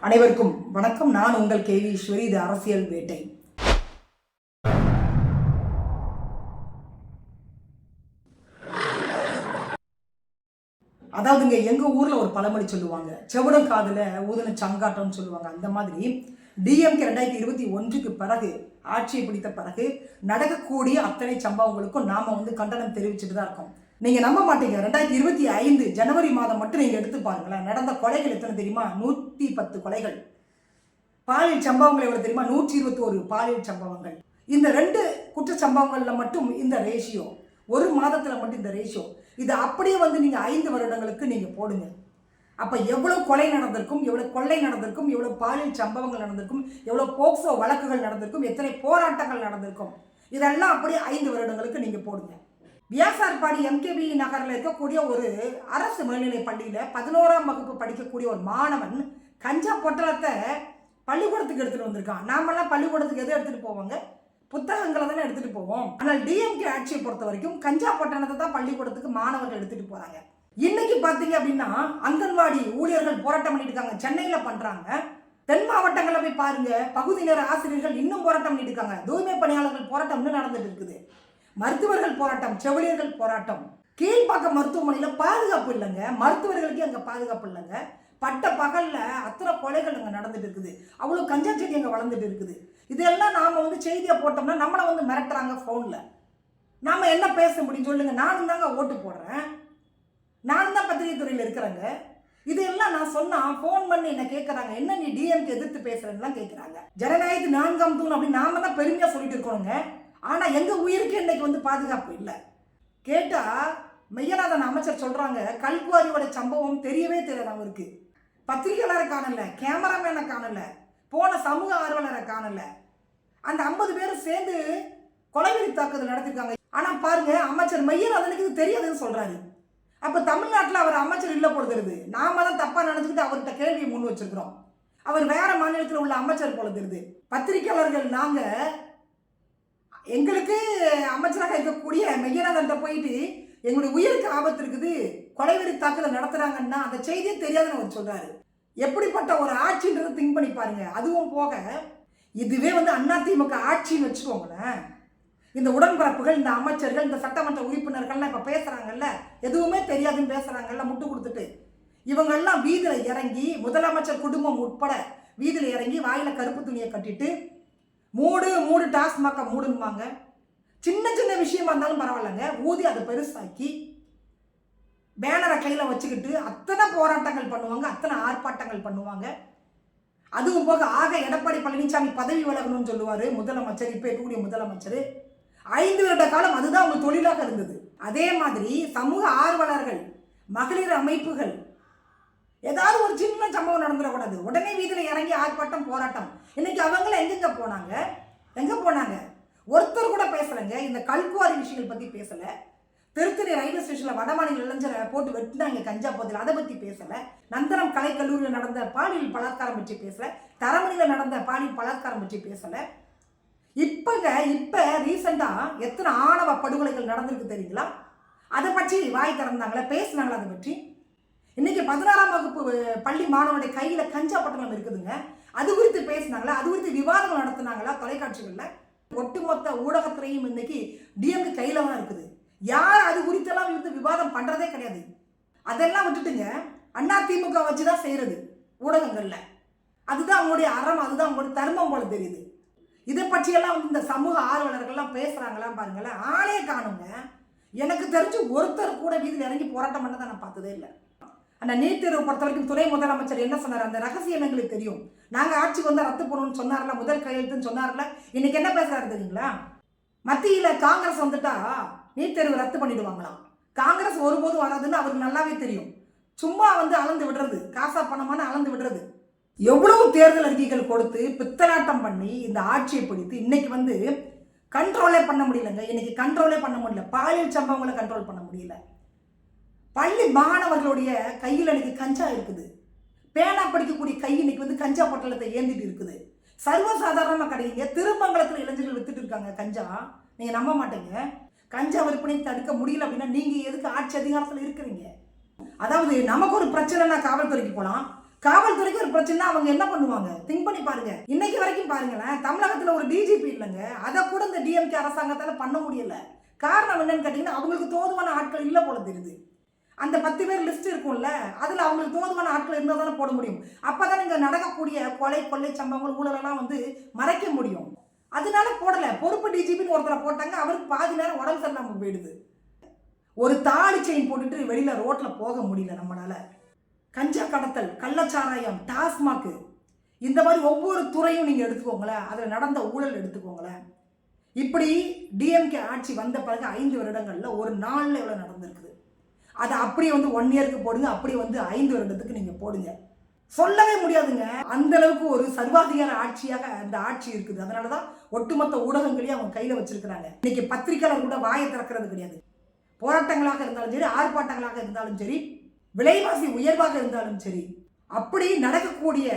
அனைவருக்கும் வணக்கம். நான் உங்கள் கேவி ஈஸ்வரி. இது அரசியல் வேட்டை. அதாவதுங்க, எங்க ஊர்ல ஒரு பழமொழி சொல்லுவாங்க, செவடம் காதுல ஊதுன சங்காட்டம்னு சொல்லுவாங்க. அந்த மாதிரி டிஎம்கே 2021க்கு பிறகு ஆட்சியை பிடித்த பிறகு நடக்கக்கூடிய அத்தனை சம்பவங்களுக்கும் நாம கண்டனம் தெரிவிச்சுட்டு தான் இருக்கோம். நீங்க நம்ப மாட்டீங்க, 2025 ஜனவரி மாதம் மட்டும் நீங்க எடுத்து பாருங்களேன், நடந்த கொலைகள் எத்தனை தெரியுமா? 110 கொலைகள். பாலியல் சம்பவங்கள் எவ்வளவு தெரியுமா? 121 பாலியல் சம்பவங்கள். இந்த 2 குற்ற சம்பவங்கள்ல மட்டும் இந்த ரேஷியோ, ஒரு மாதத்துல மட்டும் இந்த ரேஷியோ. இது அப்படியே நீங்க 5 வருடங்களுக்கு நீங்க போடுங்க. அப்ப எவ்வளவு கொலை நடந்திருக்கும், எவ்வளவு கொள்ளை நடந்திருக்கும், எவ்வளவு பாலியல் சம்பவங்கள் நடந்திருக்கும், எவ்வளவு போக்சோ வழக்குகள் நடந்திருக்கும், எத்தனை போராட்டங்கள் நடந்திருக்கும். இதெல்லாம் அப்படியே 5 வருடங்களுக்கு நீங்க போடுங்க. வியாசார்பாடி எம்கேபி நகரில் இருக்கக்கூடிய ஒரு அரசு மேல்நிலை பள்ளியில 11ஆம் வகுப்பு படிக்கக்கூடிய ஒரு மாணவன் கஞ்சா பொட்டலத்தை பள்ளிக்கூடத்துக்கு எடுத்துட்டு வந்திருக்கான். நாமெல்லாம் பள்ளிக்கூடத்துக்கு எதை எடுத்துட்டு போவாங்க? புத்தகங்களை தானே எடுத்துட்டு போவோம். ஆனால் டிஎம்கே ஆட்சியை பொறுத்த வரைக்கும் கஞ்சா பொட்டலத்தை தான் பள்ளிக்கூடத்துக்கு மாணவர்கள் எடுத்துட்டு போறாங்க. இன்னைக்கு பாத்தீங்க அப்படின்னா அங்கன்வாடி ஊழியர்கள் போராட்டம் பண்ணிட்டு இருக்காங்க. சென்னையில பண்றாங்க. தென் மாவட்டங்கள்ல போய் பாருங்க, பகுதி நேர ஆசிரியர்கள் இன்னும் போராட்டம் பண்ணிட்டு இருக்காங்க. தூய்மை பணியாளர்கள் போராட்டம் இன்னும் நடந்துட்டு இருக்குது. மருத்துவர்கள் போராட்டம், செவிலியர்கள் போராட்டம். கீழ்ப்பாக்கம் மருத்துவமனையில பாதுகாப்பு இல்லைங்க, மருத்துவர்களுக்கு அங்க பாதுகாப்பு இல்லைங்க. பட்ட பகல்ல அத்தனை கொலைகள் அங்க நடந்துட்டு இருக்குது. அவ்வளவு கஞ்சா செடி அங்க வளர்ந்துட்டு இருக்குது. இதெல்லாம் நாம செய்தியை போட்டோம்னா நம்மளை மிரட்டுறாங்க போன்ல. நாம என்ன பேச முடியும் சொல்லுங்க? நானும் தாங்க ஓட்டு போடுறேன், நானும் தான் பத்திரிகை துறையில் இருக்கிறேங்க. இதெல்லாம் நான் சொன்னா போன் பண்ணி என்ன கேட்கறாங்க, என்ன நீ டிஎம்கே எதிர்த்து பேசுறேன்னு கேட்கறாங்க. ஜனநாயகத்து 4ஆம் தூண் அப்படின்னு நாம தான் பெருமையா சொல்லிட்டு இருக்கோங்க. ஆனா எங்க உயிருக்கு இன்னைக்கு பாதுகாப்பு இல்லை. கேட்டா மெய்யநாதன் அமைச்சர் சொல்றாங்க, கல்குவாரியோட சம்பவம் தெரியவே தெரியாது அவருக்கு. பத்திரிகையாளரை காணல, கேமராமேனை காணல, போன சமூக ஆர்வலரை காணல. அந்த 50 பேரும் சேர்ந்து கொலைவெறி தாக்குதல் நடத்திருக்காங்க. ஆனா பாருங்க, அமைச்சர் மெய்யநாதனுக்கு இது தெரியாதுன்னு சொல்றாரு. அப்ப தமிழ்நாட்டில் அவர் அமைச்சர் இல்ல பொழுது நாம தான் தப்பா நினைச்சுக்கிட்டு அவர்கிட்ட கேள்வியை முன் வச்சிருக்கிறோம். அவர் வேற மாநிலத்தில் உள்ள அமைச்சர் போல தெரியுது. பத்திரிகையாளர்கள் நாங்க எங்களுக்கு அமைச்சராக இருக்கக்கூடிய மெய்யநாதன் போயிட்டு எங்களுடைய உயிருக்கு ஆபத்து இருக்குது, கொலைவெறி தாக்குதல் நடத்துறாங்கன்னா அந்த செய்தியே தெரியாதுன்னு அவர் சொல்றாரு. எப்படிப்பட்ட ஒரு ஆட்சின்றதை திங்க் பண்ணி பாருங்க. அதுவும் போக இதுவே அதிமுக ஆட்சின்னு வச்சுக்கோங்களேன், இந்த உடன்பிறப்புகள், இந்த அமைச்சர்கள், இந்த சட்டமன்ற உறுப்பினர்கள்லாம் இப்ப பேசுறாங்கல்ல, எதுவுமே தெரியாதுன்னு பேசுறாங்கல்ல முட்டு கொடுத்துட்டு, இவங்கெல்லாம் வீதியில இறங்கி, முதலமைச்சர் குடும்பம் உட்பட வீதியில இறங்கி வாயில கருப்பு துணியை கட்டிட்டு மூடு டாஸ்மாக மூடுவாங்க. சின்ன சின்ன விஷயமா இருந்தாலும் பரவாயில்லைங்க, ஊதி அதை பெருசாக்கி பேனரை கையில் வச்சுக்கிட்டு அத்தனை போராட்டங்கள் பண்ணுவாங்க, அத்தனை ஆர்ப்பாட்டங்கள் பண்ணுவாங்க. அதுவும் போக ஆக எடப்பாடி பழனிசாமி பதவி விலகணும்னு சொல்லுவார் முதலமைச்சர். இப்போ இருக்கக்கூடிய முதலமைச்சர் 5 வருட காலம் அதுதான் அவங்க தொழிலாக இருந்தது. அதே மாதிரி சமூக ஆர்வலர்கள், மகளிர் அமைப்புகள், ஏதாவது ஒரு சின்ன சம்பவம் நடந்துடக்கூடாது, உடனே வீதியில் இறங்கி ஆர்ப்பாட்டம் போராட்டம். இன்னைக்கு அவங்கள எங்க போனாங்க? ஒருத்தர் கூட பேசலைங்க. இந்த கல்குவாரி விஷயங்கள் பத்தி பேசல. திருத்தணி ரயில்வே ஸ்டேஷன்ல வடமாநில இளைஞரை போட்டு வெட்டினாங்க கஞ்சா போதில், அதை பத்தி பேசல. நந்தனம் கலை கல்லூரியில் நடந்த பாலியல் பலாத்காரம் பற்றி பேசல. தரமணியில் நடந்த பாலியல் பலாத்காரம் பற்றி பேசல. இப்ப ரீசெண்டா எத்தனை ஆணவ படுகொலைகள் நடந்திருக்கு தெரியுங்களா? அதை பற்றி வாய் திறந்தாங்களா, பேசினாங்களா? அதை பற்றி இன்னைக்கு 16ஆம் வகுப்பு பள்ளி மாணவனுடைய கையில கஞ்சா பட்டணம் இருக்குதுங்க, அது குறித்து பேசினாங்களா? அது குறித்து விவாதங்கள் நடத்தினாங்களா தொலைக்காட்சிகள்ல? ஒட்டுமொத்த ஊடகத்துறையும் இன்னைக்கு டிஎம்கே கையில தான் இருக்குது. யார் அது குறித்தெல்லாம் விவாதம் பண்றதே கிடையாது. அதெல்லாம் விட்டுட்டுங்க, அதிமுக வச்சுதான் செய்யறது ஊடகங்கள்ல. அதுதான் அவங்களுடைய அறம், அதுதான் அவங்களுடைய தர்மம் போல தெரியுது. இதை பற்றியெல்லாம் இந்த சமூக ஆர்வலர்கள்லாம் பேசுறாங்களா பாருங்களேன். ஆளே காணுங்க. எனக்கு தெரிஞ்சு ஒருத்தர் கூட வீதியில் இறங்கி போராட்டம் பண்ணதை நான் பார்த்ததே இல்லை. அந்த நீட் தேர்வு பொறுத்த வரைக்கும் துணை முதலமைச்சர் என்ன சொன்னார்? அந்த ரகசியம் எங்களுக்கு தெரியும், நாங்கள் ஆட்சிக்கு ரத்து பண்ணணும்னு சொன்னார்ல, முதல் கையெழுத்துன்னு சொன்னார்ல. இன்னைக்கு என்ன பேசுறாரு தெரியுங்களா? மத்தியில காங்கிரஸ் வந்துட்டா நீட் தேர்வு ரத்து பண்ணிடுவாங்களாம். காங்கிரஸ் ஒருபோதும் வராதுன்னு அவருக்கு நல்லாவே தெரியும். சும்மா அளந்து விடுறது, காசா பணமான அளந்து விடுறது. எவ்வளவு தேர்தல் அறிக்கைகள் கொடுத்து பித்தலாட்டம் பண்ணி இந்த ஆட்சியை பிடித்து இன்னைக்கு கண்ட்ரோலே பண்ண முடியலங்க. இன்னைக்கு கண்ட்ரோலே பண்ண முடியல. பாலியல் சம்பவங்களை கண்ட்ரோல் பண்ண முடியல. பள்ளி மாணவர்களுடைய கையில் இன்னைக்கு கஞ்சா இருக்குது. பேனா படிக்கக்கூடிய கை இன்னைக்கு கஞ்சா பொட்டலத்தை ஏந்திட்டு இருக்குது. சர்வசாதாரணமாக கிடைக்குங்க. திருமங்கலத்தில் இளைஞர்கள் வித்துட்டு இருக்காங்க கஞ்சா. நீங்க நம்ப மாட்டீங்க. கஞ்சா விற்பனை தடுக்க முடியல அப்படின்னா நீங்க எதுக்கு ஆட்சி அதிகாரத்தில் இருக்கிறீங்க? அதாவது நமக்கு ஒரு பிரச்சனைனா காவல்துறைக்கு போகலாம், காவல்துறைக்கு ஒரு பிரச்சனை அவங்க என்ன பண்ணுவாங்க? திங்க் பண்ணி பாருங்க. இன்னைக்கு வரைக்கும் பாருங்களேன், தமிழகத்துல ஒரு டிஜிபி இல்லைங்க. அதை கூட இந்த டிஎம்கே அரசாங்கத்தால பண்ண முடியல. காரணம் என்னன்னு கேட்டீங்கன்னா, அவங்களுக்கு தோதுவான ஆட்கள் இல்லை போல தெரியுது. அந்த 10 பேர் லிஸ்ட் இருக்கும்ல, அதில் அவங்களுக்கு தோதுவான ஆட்கள் இருந்தால் தானே போட முடியும். அப்போ தான் இங்கே நடக்கக்கூடிய கொலை கொள்ளை சம்பவங்கள் ஊழலெல்லாம் மறைக்க முடியும். அதனால போடலை. பொறுப்பு டிஜிபின்னு ஒருத்தரை போட்டாங்க. அவருக்கு பாதி நேரம் உடம்பு சரியில்லாமல் போயிடுது. ஒரு தாலி செயின் போட்டுட்டு வெளியில் ரோட்டில் போக முடியல நம்மளால. கஞ்சா கடத்தல், கள்ளச்சாராயம், டாஸ்மாக்கு, இந்த மாதிரி ஒவ்வொரு துறையும் நீங்கள் எடுத்துக்கோங்களேன். அதில் நடந்த ஊழல் எடுத்துக்கோங்களேன். இப்படி டிஎம்கே ஆட்சி வந்த பிறகு 5 வருடங்களில் ஒரு நாளில் எவ்வளோ நடந்திருக்குது. அதை அப்படியே 1 இயருக்கு போடுங்க, அப்படியே 5 வருடத்துக்கு நீங்கள் போடுங்க. சொல்லவே முடியாதுங்க. அந்த அளவுக்கு ஒரு சர்வாதிகார ஆட்சியாக அந்த ஆட்சி இருக்குது. அதனால தான் ஒட்டுமொத்த ஊடகங்களையும் அவங்க கையில் வச்சிருக்கிறாங்க. இன்னைக்கு பத்திரிகையாளர் கூட வாயை திறக்கிறது கிடையாது. போராட்டங்களாக இருந்தாலும் சரி, ஆர்ப்பாட்டங்களாக இருந்தாலும் சரி, விலைவாசி உயர்வாக இருந்தாலும் சரி, அப்படி நடக்கக்கூடிய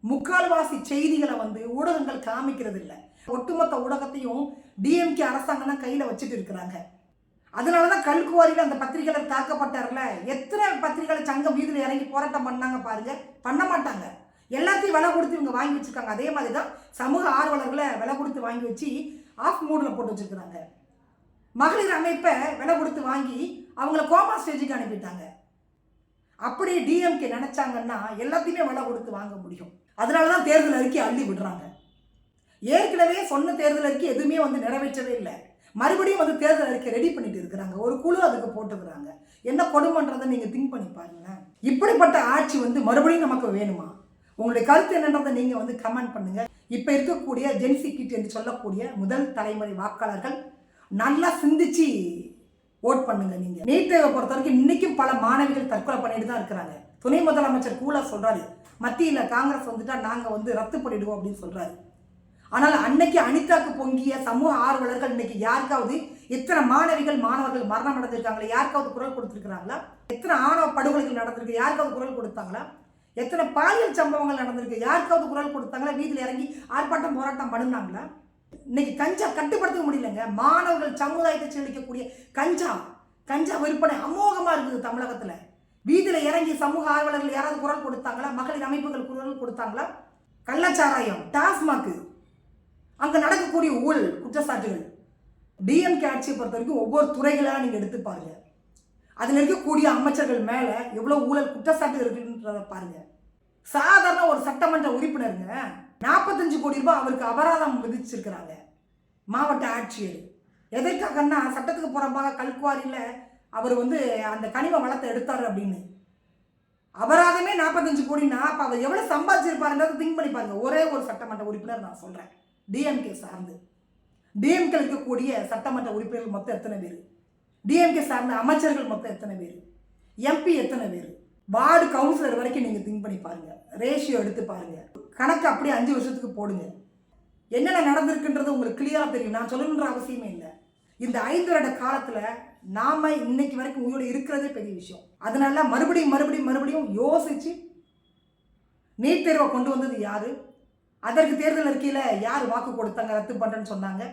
முக்கால்வாசி செய்திகளை ஊடகங்கள் காமிக்கிறது இல்லை. ஒட்டுமொத்த ஊடகத்தையும் டிஎம்கே அரசாங்கம் தான் கையில் வச்சுட்டு இருக்கிறாங்க. அதனால தான் கல்குவாரியில் அந்த பத்திரிகையாளர் தாக்கப்பட்டார்ல. எத்தனை பத்திரிகையாளர் சங்கம் வீதியில் இறங்கி போராட்டம் பண்ணாங்க பாருங்க. பண்ண மாட்டாங்க. எல்லாத்தையும் விலை கொடுத்து இவங்க வாங்கி வச்சிருக்காங்க. அதே மாதிரி தான் சமூக ஆர்வலர்களை விலை கொடுத்து வாங்கி வச்சு ஆஃப் மூடில் போட்டு வச்சிருக்கிறாங்க. மகளிர் அமைப்பை விலை கொடுத்து வாங்கி அவங்கள கோமா ஸ்டேஜுக்கு அனுப்பிட்டாங்க. அப்படி டிஎம்கே நினைச்சாங்கன்னா எல்லாத்தையுமே விலை கொடுத்து வாங்க முடியும். அதனால தான் தேர்தல் அறிக்கை அள்ளி விடுறாங்க. ஏற்கனவே சொன்ன தேர்தல் அறிக்கை எதுவுமே நிறைவேற்றவே இல்லை. மறுபடியும் தேர்தல் அறிக்கை ரெடி பண்ணிட்டு இருக்கிறாங்க. ஒரு குழு அதுக்கு போட்டுக்கிறாங்க. என்ன கொடுமன்றதை நீங்கள் திங்க் பண்ணி பாருங்களேன். இப்படிப்பட்ட ஆட்சி மறுபடியும் நமக்கு வேணுமா? உங்களுடைய கருத்து என்னன்றதை நீங்கள் கமெண்ட் பண்ணுங்க. இப்போ இருக்கக்கூடிய ஜென்சி கிட் என்று சொல்லக்கூடிய முதல் தலைமுறை வாக்காளர்கள் நல்லா சிந்திச்சு ஓட் பண்ணுங்க. நீங்க நீட் தேர்வை பொறுத்த வரைக்கும் இன்னைக்கும் பல மாணவிகள் தற்கொலை பண்ணிட்டு தான் இருக்கிறாங்க. துணை முதலமைச்சர் கூலா சொல்றாரு, மத்தியில் காங்கிரஸ் வந்துட்டா நாங்கள் ரத்து பண்ணிடுவோம் அப்படின்னு சொல்றாரு. ஆனால் அன்னைக்கு அனிதாக்கு பொங்கிய சமூக ஆர்வலர்கள் இன்னைக்கு யாருக்காவது எத்தனை மாணவர்கள் மரணம் நடந்திருக்காங்களா? யாருக்காவது குரல் கொடுத்துருக்காங்களா? எத்தனை ஆணவ படுகொலைகள் நடந்திருக்கு? யாருக்காவது குரல் கொடுத்தாங்களா? எத்தனை பாலியல் சம்பவங்கள் நடந்திருக்கு? யாருக்காவது குரல் கொடுத்தாங்களா? வீதியில் இறங்கி ஆர்ப்பாட்டம் போராட்டம் பண்ணுனாங்களா? இன்னைக்கு கஞ்சா கட்டுப்படுத்த முடியலங்க. மாணவர்கள் சமுதாயத்தை செழிக்கக்கூடிய கஞ்சா விற்பனை அமோகமா இருக்குது தமிழகத்தில். வீதியில் இறங்கி சமூக ஆர்வலர்கள் யாராவது குரல் கொடுத்தாங்களா? மகளிர் அமைப்புகள் குரல் கொடுத்தாங்களா? கள்ளச்சாராயம், டாஸ்மாக்கு, அங்கே நடக்கக்கூடிய ஊழல் குற்றச்சாட்டுகள், டிஎம்கே ஆட்சியை பொறுத்த வரைக்கும் ஒவ்வொரு துறைகளாக நீங்கள் எடுத்து பாருங்க. அதில் இருக்கக்கூடிய அமைச்சர்கள் மேலே எவ்வளோ ஊழல் குற்றச்சாட்டு இருக்குன்றத பாருங்க. சாதாரண ஒரு சட்டமன்ற உறுப்பினருங்க 45 கோடி ரூபாய் அவருக்கு அபராதம் விதிச்சிருக்கிறாங்க மாவட்ட ஆட்சியர். எதற்காகன்னா சட்டத்துக்கு புறம்பாக கல்குவாரியில் அவர் அந்த கனிம வளத்தை எடுத்தார் அப்படின்னு. அபராதமே 45 கோடினா அப்போ அவர் எவ்வளோ சம்பாதிச்சிருப்பாருன்றதை திங்க் பண்ணி பாருங்க. ஒரே ஒரு சட்டமன்ற உறுப்பினர் நான் சொல்கிறேன், டிஎம்கே சார்ந்து. டிஎம்கே இருக்கக்கூடிய சட்டமன்ற உறுப்பினர்கள் மொத்தம் எத்தனை பேர்? டிஎம்கே சார்ந்த அமைச்சர்கள் மொத்தம் எத்தனை பேர்? எம்பி எத்தனை பேர்? வார்டு கவுன்சிலர் வரைக்கும் நீங்கள் திங்க் பண்ணி பாருங்க. ரேஷியோ எடுத்து பாருங்க. கணக்கு அப்படியே 5 வருஷத்துக்கு போடுங்க. என்னென்ன நடந்திருக்குன்றது உங்களுக்கு கிளியராக தெரியும். நான் சொல்லணுன்ற அவசியமே இல்லை. இந்த 5 வருட காலத்தில் நாம இன்னைக்கு வரைக்கும் உயிரோடு இருக்கிறதே பெரிய விஷயம். அதனால மறுபடியும் யோசிச்சு நீட் தேர்வை கொண்டு வந்தது யாரு? அதற்கு தேர்தல் அறிக்கையில் யார் வாக்கு கொடுத்தாங்க ரத்து பண்ணுறேன்னு சொன்னாங்க?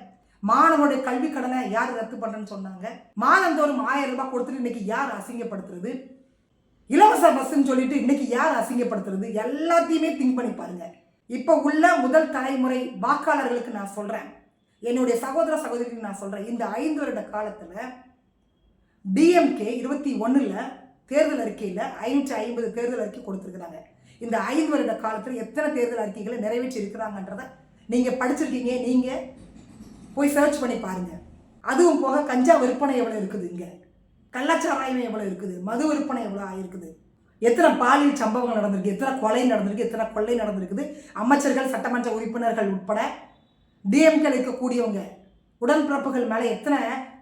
மாணவனுடைய கல்வி கடனை யார் ரத்து பண்ணுறேன்னு சொன்னாங்க? மாதந்தோறும் 1000 ரூபாய் கொடுத்துட்டு இன்னைக்கு யார் அசிங்கப்படுத்துறது? இலவச பஸ்ன்னு சொல்லிட்டு இன்னைக்கு யார் அசிங்கப்படுத்துறது? எல்லாத்தையுமே திங்க் பண்ணி பாருங்க. இப்போ உள்ள முதல் தலைமுறை வாக்காளர்களுக்கு நான் சொல்கிறேன், என்னுடைய சகோதர சகோதரிக்கு நான் சொல்கிறேன், இந்த 5 வருட காலத்தில் டிஎம்கே 21ல் தேர்தல் அறிக்கையில் 550 தேர்தல் அறிக்கை கொடுத்துருக்குறாங்க. இந்த 5 வருட காலத்தில் எத்தனை தேர்தல் அறிக்கைகளை நிறைவேற்றி இருக்கிறாங்கன்றதை நீங்கள் படிச்சிருக்கீங்க. நீங்கள் போய் சர்ச் பண்ணி பாருங்கள். அதுவும் போக கஞ்சா விற்பனை எவ்வளோ இருக்குது, இங்கே கள்ளச்சாராயம் எவ்வளோ இருக்குது, மது விற்பனை எவ்வளோ ஆகிருக்குது, எத்தனை பாலியல் சம்பவங்கள் நடந்திருக்கு, எத்தனை கொலை நடந்திருக்கு, எத்தனை கொள்ளை நடந்திருக்குது. அமைச்சர்கள் சட்டமன்ற உறுப்பினர்கள் உட்பட டிஎம்கே இருக்கக்கூடியவங்க உடன்பிறப்புகள் மேலே எத்தனை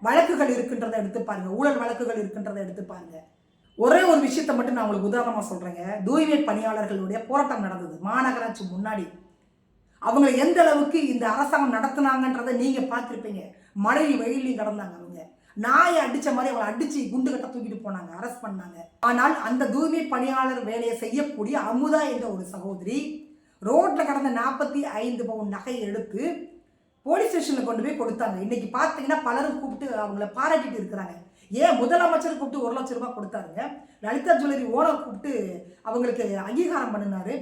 வழக்குகள் இருக்குன்றதை எடுத்து பாருங்கள். ஊழல் வழக்குகள் இருக்குன்றதை எடுத்து பாருங்கள். ஒரே ஒரு விஷயத்தை மட்டும் நான் உங்களுக்கு உதாரணமாக சொல்கிறேங்க. தூய்மை பணியாளர்களுடைய போராட்டம் நடந்தது மாநகராட்சி முன்னாடி. அவங்க எந்த அளவுக்கு இந்த அரசாங்கம் நடத்துனாங்கன்றதை நீங்கள் பார்த்துருப்பீங்க. மழையும் வெயிலையும் கடந்தாங்க. அவங்க நாயை அடித்த மாதிரி அவங்களை அடித்து குண்டு கட்ட தூக்கிட்டு போனாங்க, அரெஸ்ட் பண்ணாங்க. ஆனால் அந்த தூய்மை பணியாளர் வேலையை செய்யக்கூடிய அமுதா என்ற ஒரு சகோதரி ரோட்டில் கடந்த 45 பவுன் நகையை எடுத்து போலீஸ் ஸ்டேஷனில் கொண்டு போய் கொடுத்தாங்க. இன்னைக்கு பார்த்தீங்கன்னா பலரும் கூப்பிட்டு அவங்கள பாராட்டிட்டு இருக்கிறாங்க. ஏன் முதலமைச்சர் கூப்பிட்டு 1 லட்சம் ரூபாய் கொடுத்தாருங்க. லலிதா ஜுவல்லரி ஓனர் கூப்பிட்டு அவங்களுக்கு அங்கீகாரம் பண்ணினாரு.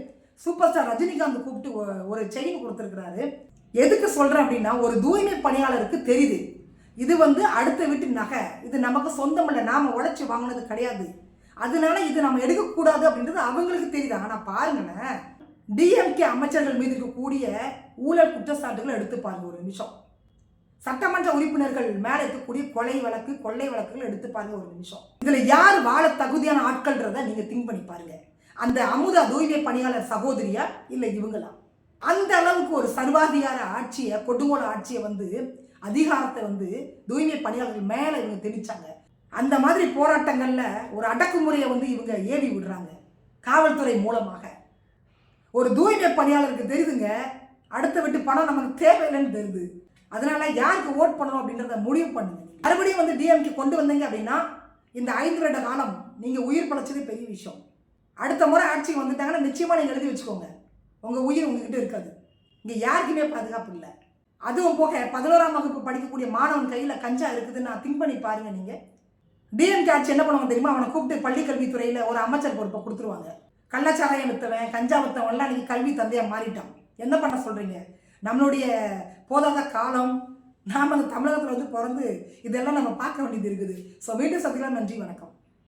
சூப்பர் ஸ்டார் ரஜினிகாந்த் கூப்பிட்டு ஒரு செயின் கொடுத்துருக்கிறாரு. எதுக்கு சொல்கிறேன் அப்படின்னா, ஒரு தூய்மை பணியாளருக்கு தெரியுது இது அடுத்த வீட்டு நகை, இது நமக்கு சொந்தம் இல்லை, நாம் உழைச்சி வாங்கினது கிடையாது, அதனால இது நம்ம எடுக்கக்கூடாது அப்படின்றது அவங்களுக்கு தெரியுது. ஆனால் பாருங்களேன், டிஎம்கே அமைச்சர்கள் மீது இருக்கக்கூடிய ஊழல் குற்றச்சாட்டுகளை எடுத்து பாருங்க ஒரு நிமிஷம். சட்டமன்ற உறுப்பினர்கள் மேலே இருக்கக்கூடிய கொலை வழக்கு, கொள்ளை வழக்குகள் எடுத்து பாருங்க ஒரு நிமிஷம். இதில் யார் வாழ தகுதியான ஆட்கள்ன்றதை நீங்கள் திங்க் பண்ணி பாருங்க. அந்த அமுதா தூய்மை பணியாளர் சகோதரியா இல்லை இவங்களா? அந்த அளவுக்கு ஒரு சர்வாதிகார ஆட்சியை, கொடுங்கோல ஆட்சியை அதிகாரத்தை தூய்மை பணியாளர்கள் மேலே இவங்க திணிச்சாங்க. அந்த மாதிரி போராட்டங்களில் ஒரு அடக்குமுறையை இவங்க ஏவி விடுறாங்க காவல்துறை மூலமாக. ஒரு தூய்மை பணியாளருக்கு தெரியுதுங்க, அடுத்த வீட்டு பணம் நமக்கு தேவையில்லைன்னு தெரியுது. அதனால யாருக்கு ஓட் பண்ணணும் அப்படின்றத முடிவு பண்ணுங்க. மறுபடியும் டிஎம்கே கொண்டு வந்தீங்க அப்படின்னா இந்த 5 வருட காலம் நீங்கள் உயிர் பழைச்சதே பெரிய விஷயம். அடுத்த முறை ஆட்சிக்கு வந்துட்டாங்கன்னா நிச்சயமாக நீங்கள் எழுதி வச்சுக்கோங்க, உங்கள் உயிர் உங்ககிட்ட இருக்காது. இங்கே யாருக்குமே பாதுகாப்பு இல்லை. அதுவும் போக 11ஆம் வகுப்பு படிக்கக்கூடிய மாணவன் கையில் கஞ்சா இருக்குதுன்னு நான் திங்க் பண்ணி பாருங்க. நீங்கள் டிஎம்கே ஆட்சி என்ன பண்ணுவாங்க தெரியுமா? அவனை கூப்பிட்டு பள்ளிக்கல்வித்துறையில் ஒரு அமைச்சர் பொறுப்பை கொடுத்துருவாங்க. கள்ளச்சாராயம் வித்தவன், கஞ்சா வித்தவன்லாம் நீங்கள் கல்வி தந்தையாக மாறிட்டான். என்ன பண்ண சொல்கிறீங்க? நம்மளுடைய போதாத காலம், நாம் அந்த தமிழகத்தில் பிறந்து இதெல்லாம் நம்ம பார்க்க வேண்டியது இருக்குது. ஸோ மீண்டும் சந்திக்கலாம். நன்றி, வணக்கம்.